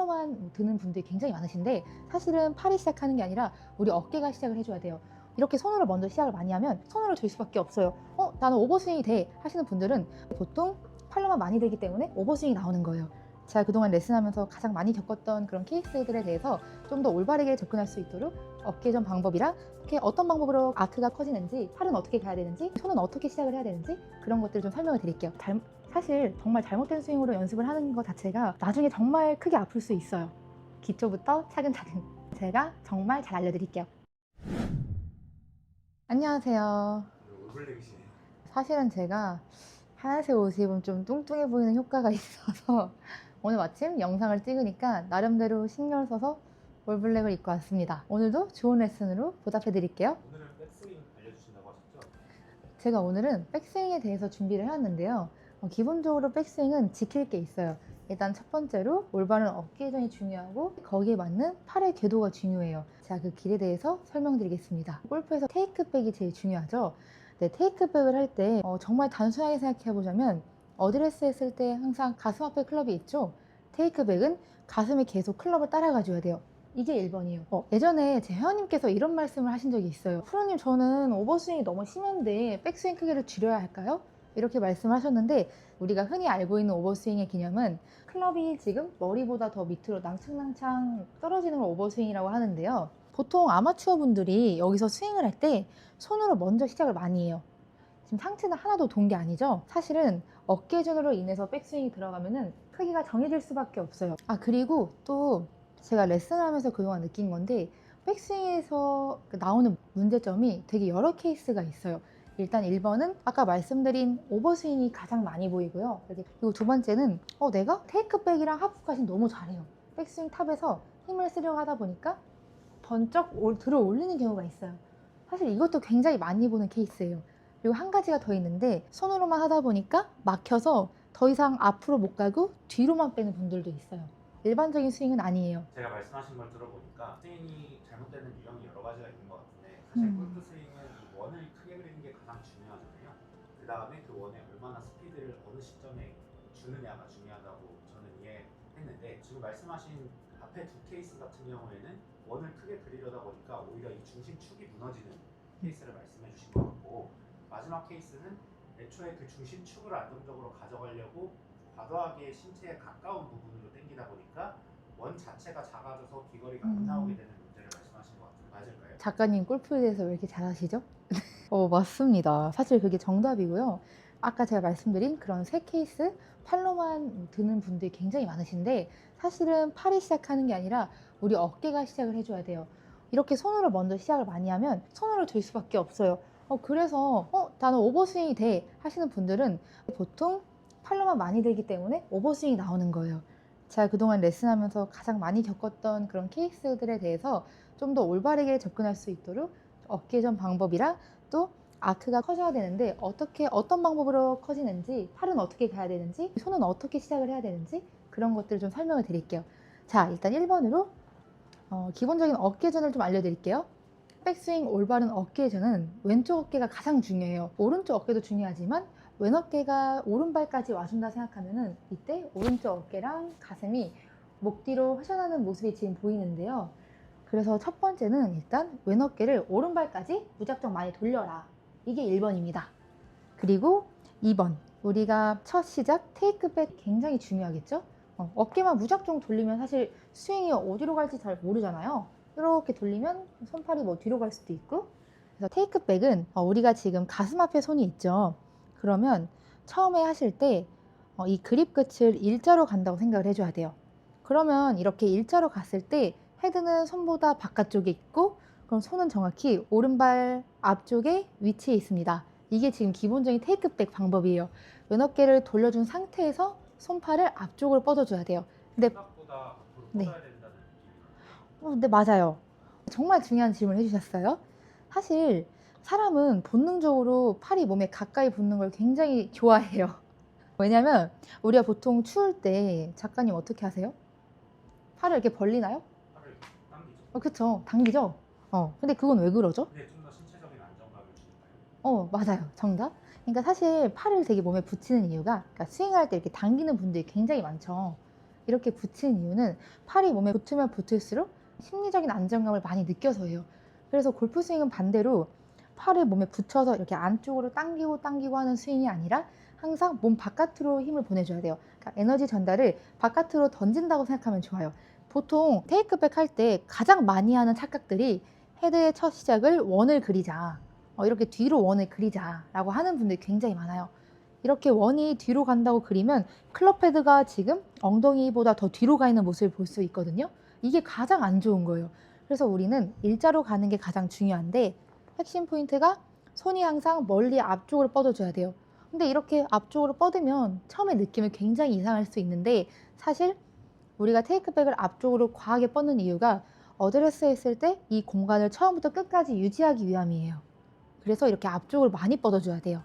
팔로만 드는 분들이 굉장히 많으신데, 사실은 팔이 시작하는 게 아니라 우리 어깨가 시작을 해줘야 돼요. 이렇게 손으로 먼저 시작을 많이 하면 손으로 들 수밖에 없어요. 나는 오버스윙이 돼 하시는 분들은 보통 팔로만 많이 들기 때문에 오버스윙이 나오는 거예요. 제가 그동안 레슨하면서 가장 많이 겪었던 그런 케이스들에 대해서 좀 더 올바르게 접근할 수 있도록 어깨전 방법이랑 이렇게 어떤 방법으로 아크가 커지는지, 팔은 어떻게 가야 되는지, 손은 어떻게 시작을 해야 되는지, 그런 것들을 좀 설명을 드릴게요. 사실 정말 잘못된 스윙으로 연습을 하는 것 자체가 나중에 정말 크게 아플 수 있어요. 기초부터 차근차근 제가 정말 잘 알려드릴게요. 안녕하세요. 올블랙이시네요. 사실은 제가 하얀색 옷 입으면 좀 뚱뚱해 보이는 효과가 있어서 오늘 마침 영상을 찍으니까 나름대로 신경을 써서 올블랙을 입고 왔습니다. 오늘도 좋은 레슨으로 보답해 드릴게요. 오늘은 백스윙 알려주신다고 하셨죠? 제가 오늘은 백스윙에 대해서 준비를 해왔는데요. 기본적으로 백스윙은 지킬 게 있어요. 일단 첫 번째로 올바른 어깨전이 중요하고, 거기에 맞는 팔의 궤도가 중요해요. 제가 그 길에 대해서 설명드리겠습니다. 골프에서 테이크백이 제일 중요하죠. 네, 테이크백을 할 때 정말 단순하게 생각해 보자면, 어드레스 했을 때 항상 가슴 앞에 클럽이 있죠. 테이크백은 가슴에 계속 클럽을 따라가 줘야 돼요. 이게 1번이에요. 예전에 제 회원님께서 이런 말씀을 하신 적이 있어요. 프로님, 저는 오버스윙이 너무 심한데 백스윙 크기를 줄여야 할까요? 이렇게 말씀하셨는데, 우리가 흔히 알고 있는 오버스윙의 개념은 클럽이 지금 머리보다 더 밑으로 낭창낭창 떨어지는 걸 오버스윙이라고 하는데요. 보통 아마추어 분들이 여기서 스윙을 할 때 손으로 먼저 시작을 많이 해요. 지금 상체는 하나도 돈 게 아니죠. 사실은 어깨전으로 인해서 백스윙이 들어가면은 크기가 정해질 수밖에 없어요. 그리고 또 제가 레슨을 하면서 그동안 느낀 건데, 백스윙에서 나오는 문제점이 되게 여러 케이스가 있어요. 일단 1번은 아까 말씀드린 오버스윙이 가장 많이 보이고요. 그리고 두 번째는 내가 테이크백이랑 하프컷이 너무 잘해요. 백스윙 탑에서 힘을 쓰려고 하다 보니까 번쩍 들어 올리는 경우가 있어요. 사실 이것도 굉장히 많이 보는 케이스예요. 그리고 한 가지가 더 있는데, 손으로만 하다 보니까 막혀서 더 이상 앞으로 못 가고 뒤로만 빼는 분들도 있어요. 일반적인 스윙은 아니에요. 제가 말씀하신 걸 들어보니까 스윙이 잘못되는 유형이 여러 가지가 있는 것 같은데, 사실 골프 스윙은 이 원을 크게 그리는 게 가장 중요하잖아요. 그 다음에 그 원에 얼마나 스피드를 어느 시점에 주느냐가 중요하다고 저는 이해했는데, 지금 말씀하신 앞에 두 케이스 같은 경우에는 원을 크게 그리려다 보니까 오히려 이 중심축이 무너지는 케이스를 말씀해 주신 것 같고, 마지막 케이스는 애초에 그 중심축을 안정적으로 가져가려고 과도하게 신체에 가까운 부분으로 당기다 보니까 원 자체가 작아져서 비거리가 안 나오게 되는 문제를 말씀하신 것 같아요. 맞을까요? 작가님 골프에 대해서 왜 이렇게 잘하시죠? 맞습니다. 사실 그게 정답이고요. 아까 제가 말씀드린 그런 세 케이스, 팔로만 드는 분들이 굉장히 많으신데, 사실은 팔이 시작하는 게 아니라 우리 어깨가 시작을 해줘야 돼요. 이렇게 손으로 먼저 시작을 많이 하면 손으로 들 수밖에 없어요. 그래서 나는 오버스윙이 돼 하시는 분들은 보통 팔로만 많이 들기 때문에 오버스윙이 나오는 거예요. 제가 그동안 레슨하면서 가장 많이 겪었던 그런 케이스들에 대해서 좀 더 올바르게 접근할 수 있도록 어깨전 방법이랑, 또 아크가 커져야 되는데 어떤 방법으로 커지는지, 팔은 어떻게 가야 되는지, 손은 어떻게 시작을 해야 되는지, 그런 것들을 좀 설명을 드릴게요. 자, 일단 1번으로 기본적인 어깨전을 좀 알려드릴게요. 백스윙 올바른 어깨전은 왼쪽 어깨가 가장 중요해요. 오른쪽 어깨도 중요하지만 왼 어깨가 오른발까지 와준다 생각하면은, 이때 오른쪽 어깨랑 가슴이 목 뒤로 회전하는 모습이 지금 보이는데요. 그래서 첫 번째는 일단 왼 어깨를 오른발까지 무작정 많이 돌려라. 이게 1번입니다. 그리고 2번, 우리가 첫 시작 테이크백 굉장히 중요하겠죠? 어깨만 무작정 돌리면 사실 스윙이 어디로 갈지 잘 모르잖아요. 이렇게 돌리면 손팔이 뒤로 갈 수도 있고. 그래서 테이크백은 우리가 지금 가슴 앞에 손이 있죠. 그러면 처음에 하실 때 이 그립 끝을 일자로 간다고 생각을 해줘야 돼요. 그러면 이렇게 일자로 갔을 때 헤드는 손보다 바깥쪽에 있고, 그럼 손은 정확히 오른발 앞쪽에 위치해 있습니다. 이게 지금 기본적인 테이크백 방법이에요. 왼 어깨를 돌려준 상태에서 손팔을 앞쪽으로 뻗어줘야 돼요. 근데 생각보다 앞으로 네. 뻗어야 된다는 느낌이. 네, 맞아요. 정말 중요한 질문을 해주셨어요. 사실 사람은 본능적으로 팔이 몸에 가까이 붙는 걸 굉장히 좋아해요. 왜냐면 우리가 보통 추울 때, 작가님 어떻게 하세요? 팔을 이렇게 벌리나요? 팔을 당기죠. 그쵸. 당기죠? 근데 그건 왜 그러죠? 그게 좀 더 신체적인 안정감을 주니까요. 맞아요. 정답. 그러니까 사실 팔을 되게 몸에 붙이는 이유가, 그러니까 스윙할 때 이렇게 당기는 분들이 굉장히 많죠. 이렇게 붙이는 이유는 팔이 몸에 붙으면 붙을수록 심리적인 안정감을 많이 느껴서예요. 그래서 골프 스윙은 반대로 팔을 몸에 붙여서 이렇게 안쪽으로 당기고 하는 스윙이 아니라 항상 몸 바깥으로 힘을 보내줘야 돼요. 그러니까 에너지 전달을 바깥으로 던진다고 생각하면 좋아요. 보통 테이크백 할 때 가장 많이 하는 착각들이 헤드의 첫 시작을 원을 그리자, 이렇게 뒤로 원을 그리자 라고 하는 분들이 굉장히 많아요. 이렇게 원이 뒤로 간다고 그리면 클럽 헤드가 지금 엉덩이보다 더 뒤로 가 있는 모습을 볼 수 있거든요. 이게 가장 안 좋은 거예요. 그래서 우리는 일자로 가는 게 가장 중요한데, 핵심 포인트가 손이 항상 멀리 앞쪽으로 뻗어줘야 돼요. 근데 이렇게 앞쪽으로 뻗으면 처음에 느낌은 굉장히 이상할 수 있는데, 사실 우리가 테이크백을 앞쪽으로 과하게 뻗는 이유가 어드레스 했을 때 이 공간을 처음부터 끝까지 유지하기 위함이에요. 그래서 이렇게 앞쪽으로 많이 뻗어줘야 돼요.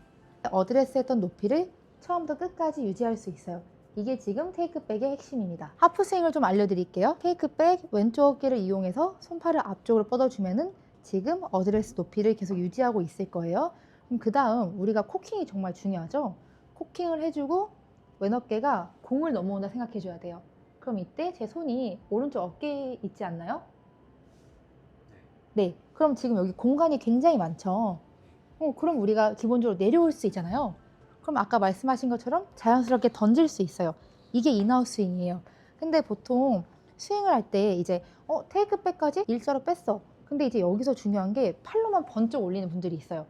어드레스 했던 높이를 처음부터 끝까지 유지할 수 있어요. 이게 지금 테이크백의 핵심입니다. 하프 스윙을 좀 알려드릴게요. 테이크백 왼쪽 어깨를 이용해서 손팔을 앞쪽으로 뻗어주면은 지금 어드레스 높이를 계속 유지하고 있을 거예요. 그럼 그 다음 우리가 코킹이 정말 중요하죠. 코킹을 해주고 왼 어깨가 공을 넘어온다 생각해줘야 돼요. 그럼 이때 제 손이 오른쪽 어깨에 있지 않나요? 네. 그럼 지금 여기 공간이 굉장히 많죠. 그럼 우리가 기본적으로 내려올 수 있잖아요. 그럼 아까 말씀하신 것처럼 자연스럽게 던질 수 있어요. 이게 인아웃 스윙이에요. 근데 보통 스윙을 할 때 이제 테이크백까지 일자로 뺐어. 근데 이제 여기서 중요한 게 팔로만 번쩍 올리는 분들이 있어요.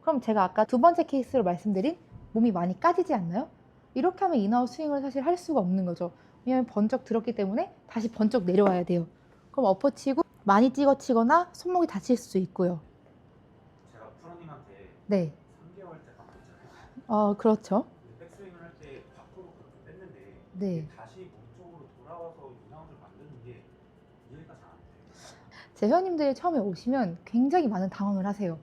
그럼 제가 아까 두 번째 케이스로 말씀드린 몸이 많이 까지지 않나요? 이렇게 하면 인아웃 스윙을 사실 할 수가 없는 거죠. 왜냐면 번쩍 들었기 때문에 다시 번쩍 내려와야 돼요. 그럼 엎어치고 많이 찍어치거나 손목이 다칠 수 있고요. 제가 프로님한테 네. 3개월 때 봤잖아요. 그렇죠. 백스윙을 할 때 밖으로 그렇게 뺐는데 네. 다시 몸쪽으로 돌아와서 인아웃을 만드는 게 이해가 잘 안 돼요. 제 회원님들이 처음에 오시면 굉장히 많은 당황을 하세요.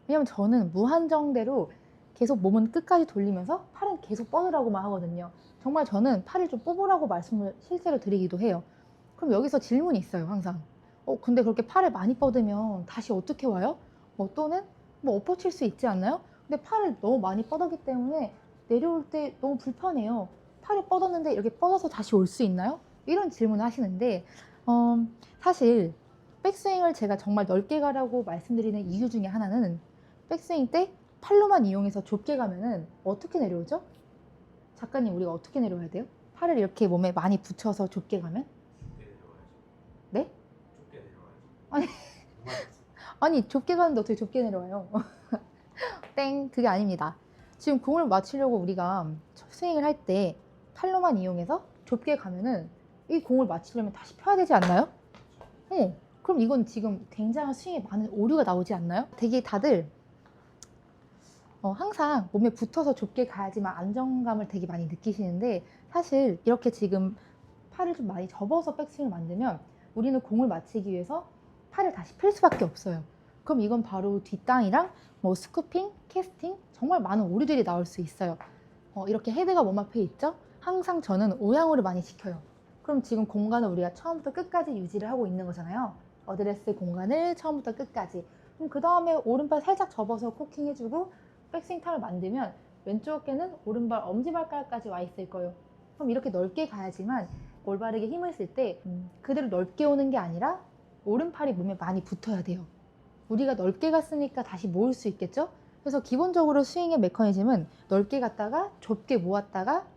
왜냐면 저는 무한정대로 계속 몸은 끝까지 돌리면서 팔은 계속 뻗으라고만 하거든요. 정말 저는 팔을 좀 뽑으라고 말씀을 실제로 드리기도 해요. 그럼 여기서 질문이 있어요, 항상. 근데 그렇게 팔을 많이 뻗으면 다시 어떻게 와요? 또는 엎어칠 수 있지 않나요? 근데 팔을 너무 많이 뻗었기 때문에 내려올 때 너무 불편해요. 팔을 뻗었는데 이렇게 뻗어서 다시 올 수 있나요? 이런 질문을 하시는데, 사실 백스윙을 제가 정말 넓게 가라고 말씀드리는 이유 중에 하나는, 백스윙 때 팔로만 이용해서 좁게 가면은 어떻게 내려오죠? 작가님, 우리가 어떻게 내려와야 돼요? 팔을 이렇게 몸에 많이 붙여서 좁게 가면? 좁게 내려와야죠. 네? 좁게 내려와야죠. 아니, 아니 좁게 가는데 어떻게 좁게 내려와요? 땡, 그게 아닙니다. 지금 공을 맞추려고 우리가 스윙을 할 때 팔로만 이용해서 좁게 가면은 이 공을 맞추려면 다시 펴야 되지 않나요? 그럼 이건 지금 굉장한 스윙에 많은 오류가 나오지 않나요? 되게 다들 항상 몸에 붙어서 좁게 가야지만 안정감을 되게 많이 느끼시는데, 사실 이렇게 지금 팔을 좀 많이 접어서 백스윙을 만들면 우리는 공을 맞히기 위해서 팔을 다시 펼 수밖에 없어요. 그럼 이건 바로 뒷땅이랑 스쿠핑, 캐스팅, 정말 많은 오류들이 나올 수 있어요. 이렇게 헤드가 몸 앞에 있죠? 항상 저는 오향으로 많이 시켜요. 그럼 지금 공간을 우리가 처음부터 끝까지 유지를 하고 있는 거잖아요. 어드레스 공간을 처음부터 끝까지. 그럼 그 다음에 오른발 살짝 접어서 코킹 해주고 백스윙 탑을 만들면 왼쪽 어깨는 오른발 엄지발가락까지 와 있을 거예요. 그럼 이렇게 넓게 가야지만 올바르게 힘을 쓸 때 그대로 넓게 오는 게 아니라 오른팔이 몸에 많이 붙어야 돼요. 우리가 넓게 갔으니까 다시 모을 수 있겠죠? 그래서 기본적으로 스윙의 메커니즘은 넓게 갔다가 좁게 모았다가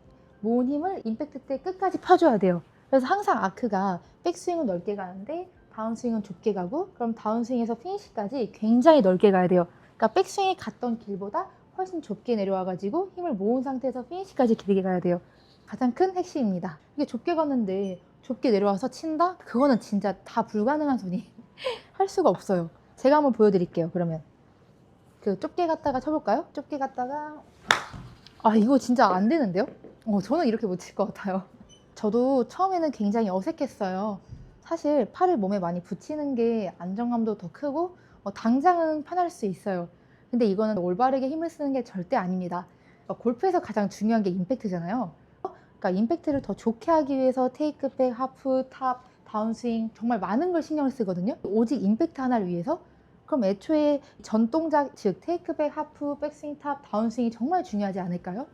모은 힘을 임팩트 때 끝까지 펴줘야 돼요. 그래서 항상 아크가 백스윙은 넓게 가는데 다운스윙은 좁게 가고, 그럼 다운스윙에서 피니시까지 굉장히 넓게 가야 돼요. 그러니까 백스윙이 갔던 길보다 훨씬 좁게 내려와가지고 힘을 모은 상태에서 피니시까지 길게 가야 돼요. 가장 큰 핵심입니다. 이게 좁게 갔는데 좁게 내려와서 친다? 그거는 진짜 다 불가능한 소리. 할 수가 없어요. 제가 한번 보여드릴게요. 그러면 좁게 갔다가 쳐볼까요? 좁게 갔다가 이거 진짜 안 되는데요? 저는 이렇게 못 칠 것 같아요. 저도 처음에는 굉장히 어색했어요. 사실 팔을 몸에 많이 붙이는 게 안정감도 더 크고 당장은 편할 수 있어요. 근데 이거는 올바르게 힘을 쓰는 게 절대 아닙니다. 골프에서 가장 중요한 게 임팩트잖아요. 그러니까 임팩트를 더 좋게 하기 위해서 테이크백, 하프, 탑, 다운스윙 정말 많은 걸 신경을 쓰거든요. 오직 임팩트 하나를 위해서? 그럼 애초에 전 동작, 즉 테이크백, 하프, 백스윙, 탑, 다운스윙이 정말 중요하지 않을까요?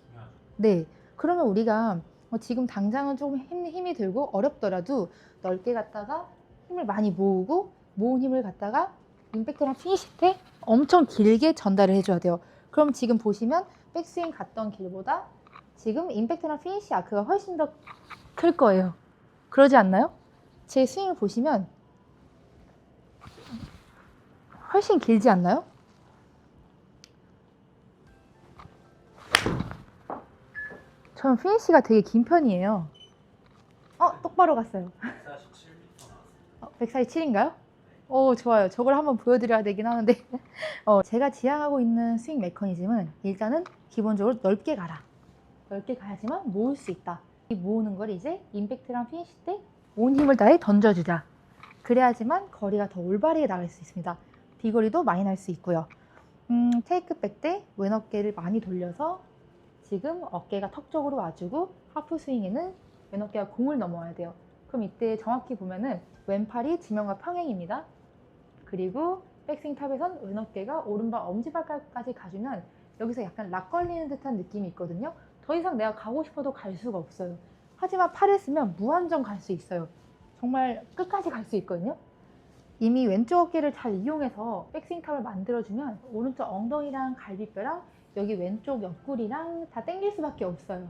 중요하죠. 네. 그러면 우리가 지금 당장은 조금 힘이 들고 어렵더라도 넓게 갔다가 힘을 많이 모으고 모은 힘을 갖다가 임팩트랑 피니시 때 엄청 길게 전달을 해줘야 돼요. 그럼 지금 보시면 백스윙 갔던 길보다 지금 임팩트랑 피니시 아크가 훨씬 더 클 거예요. 그러지 않나요? 제 스윙을 보시면 훨씬 길지 않나요? 저는 피니시가 되게 긴 편이에요. 똑바로 갔어요. 147m 나왔습니다. 147인가요? 오, 좋아요. 저걸 한번 보여드려야 되긴 하는데 제가 지향하고 있는 스윙 메커니즘은 일단은 기본적으로 넓게 가라. 넓게 가야지만 모을 수 있다. 이 모으는 걸 이제 임팩트랑 피니시 때 온 힘을 다해 던져주자. 그래야지만 거리가 더 올바르게 나갈 수 있습니다. 비거리도 많이 날 수 있고요. 테이크백 때 왼 어깨를 많이 돌려서 지금 어깨가 턱 쪽으로 와주고 하프 스윙에는 왼 어깨가 공을 넘어야 돼요. 그럼 이때 정확히 보면은 왼팔이 지면과 평행입니다. 그리고 백스윙 탑에선 왼 어깨가 오른발 엄지발가락까지 가주면 여기서 약간 락 걸리는 듯한 느낌이 있거든요. 더 이상 내가 가고 싶어도 갈 수가 없어요. 하지만 팔을 쓰면 무한정 갈 수 있어요. 정말 끝까지 갈 수 있거든요. 이미 왼쪽 어깨를 잘 이용해서 백스윙 탑을 만들어주면 오른쪽 엉덩이랑 갈비뼈랑 여기 왼쪽 옆구리랑 다 당길 수밖에 없어요.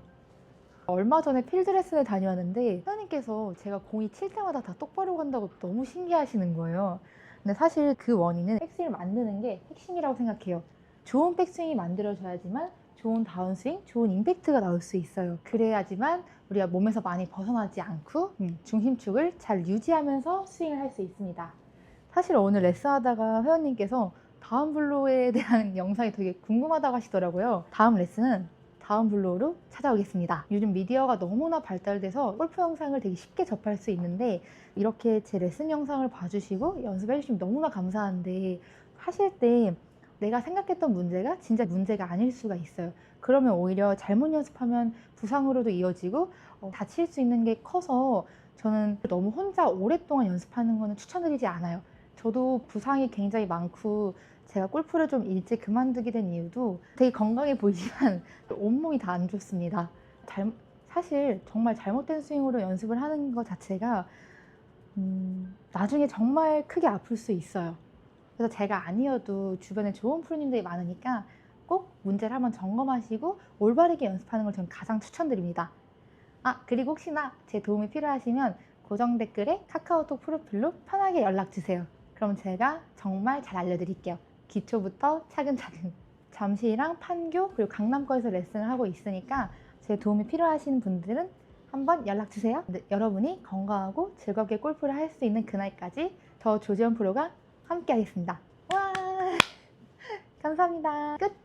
얼마 전에 필드 레슨을 다녀왔는데 회원님께서 제가 공이 칠 때마다 다 똑바로 간다고 너무 신기하시는 거예요. 근데 사실 그 원인은 백스윙을 만드는 게 핵심이라고 생각해요. 좋은 백스윙이 만들어져야지만 좋은 다운스윙, 좋은 임팩트가 나올 수 있어요. 그래야지만 우리가 몸에서 많이 벗어나지 않고 중심축을 잘 유지하면서 스윙을 할 수 있습니다. 사실 오늘 레슨하다가 회원님께서 다운 블로우에 대한 영상이 되게 궁금하다고 하시더라고요. 다음 레슨은 다운 블로우로 찾아오겠습니다. 요즘 미디어가 너무나 발달돼서 골프 영상을 되게 쉽게 접할 수 있는데 이렇게 제 레슨 영상을 봐주시고 연습해 주시면 너무나 감사한데 하실 때 내가 생각했던 문제가 진짜 문제가 아닐 수가 있어요. 그러면 오히려 잘못 연습하면 부상으로도 이어지고 다칠 수 있는 게 커서 저는 너무 혼자 오랫동안 연습하는 거는 추천드리지 않아요. 저도 부상이 굉장히 많고 제가 골프를 좀 일찍 그만두게 된 이유도 되게 건강해 보이지만 온몸이 다 안 좋습니다. 사실 정말 잘못된 스윙으로 연습을 하는 것 자체가 나중에 정말 크게 아플 수 있어요. 그래서 제가 아니어도 주변에 좋은 프로님들이 많으니까 꼭 문제를 한번 점검하시고 올바르게 연습하는 걸 저는 가장 추천드립니다. 그리고 혹시나 제 도움이 필요하시면 고정 댓글에 카카오톡 프로필로 편하게 연락주세요. 그럼 제가 정말 잘 알려드릴게요. 기초부터 차근차근. 잠실이랑 판교 그리고 강남거에서 레슨을 하고 있으니까 제 도움이 필요하신 분들은 한번 연락주세요. 여러분이 건강하고 즐겁게 골프를 할 수 있는 그날까지 저 조지현 프로가 함께 하겠습니다. 와 감사합니다. 끝.